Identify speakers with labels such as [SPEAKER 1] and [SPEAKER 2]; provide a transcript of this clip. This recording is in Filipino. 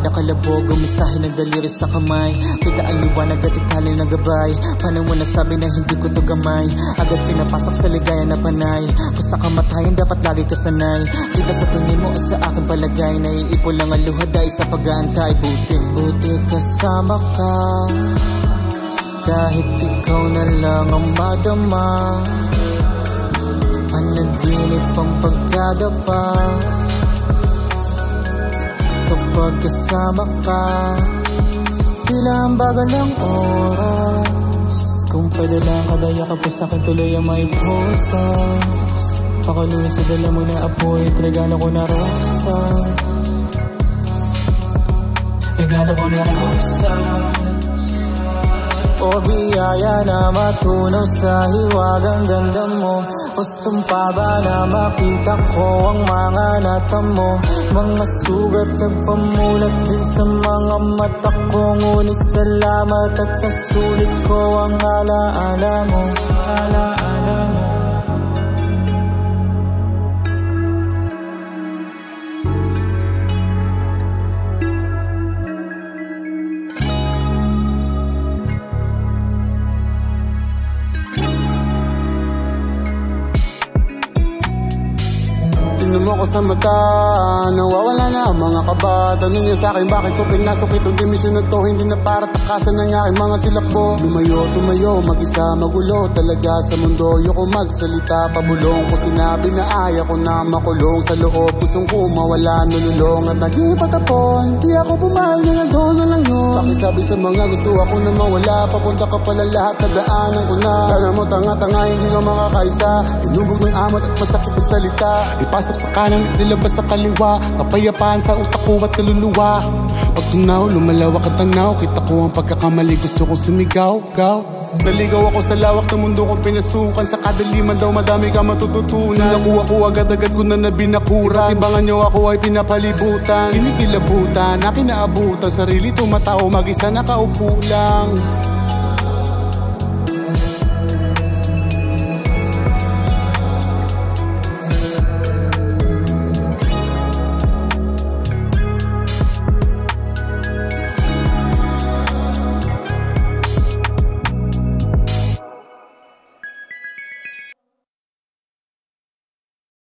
[SPEAKER 1] kada kalabog, umisahin ng daliri sa kamay. Kita ang liwanag at itali ng gabay. Paano mo nasabi na hindi ko to gamay? Agad pinapasok sa ligaya na panay. Kung sa kamatayan dapat lagi kasanay. Kita sa tingin mo sa aking palagay. Naiipon lang ang luha dahil sa pag-aantay. Buti kasama ka, kahit ikaw na lang ang madama. Panaginip ang pagkadapa. Kapag kasama ka, tila ang bagal ng oras. Kung pwede lang kadaya ka pa sa'kin, tuloy ang may pusas. Pakaluhin sa dala mo na apoy, regalo ko na rosas. Regalo ko na rosas. O biyaya na matunaw sa hiwagang ganda mo. O sumpa ba na makita ko ang mga natamo. Mga sugat nagpamulat din sa mga mata ko. Ngunit salamat at nasulit ko ang alaala mo. Alaala mo.
[SPEAKER 2] Tingnan mo ko sa mata, nawawala na ang mga kaba. Tanong niya sa'kin bakit ko pinasok itong dimisyon na to. Hindi na para takasan ng aking mga silakbo. Lumayo, tumayo, mag-isa, magulo talaga sa mundo. Ayoko magsalita, pabulong ko sinabi na ayaw ko na makulong sa loob. Gustong ko mawala, nululong at naging patapon. Di ako pumayag na doon na lang yun. Pakisabi sa mga gusto ako na mawala. Papunta ka pala lahat na daanan ko na. Kala mo tanga-tanga, hindi ka makakaisa. Inubog ng amat at masakit na salita. Ipasok sa kanan at nilabas sa kaliwa. Kapayapaan sa utak ko at kaluluwa. Pag tunaw, lumalawak ang tanaw. Kita ko ang pagkakamali, gusto kong sumigaw, gaw. Naligaw ako sa lawak ng mundo kong pinasukan. Sa kadaliman daw madami ka matututunan. Nakuha ko agad-agad ko na nabinakuran. Timbangan nyo ako ay pinapalibutan. Kinikilabutan, akin naabutan. Sarili tumatao, mag-isa nakaupo lang.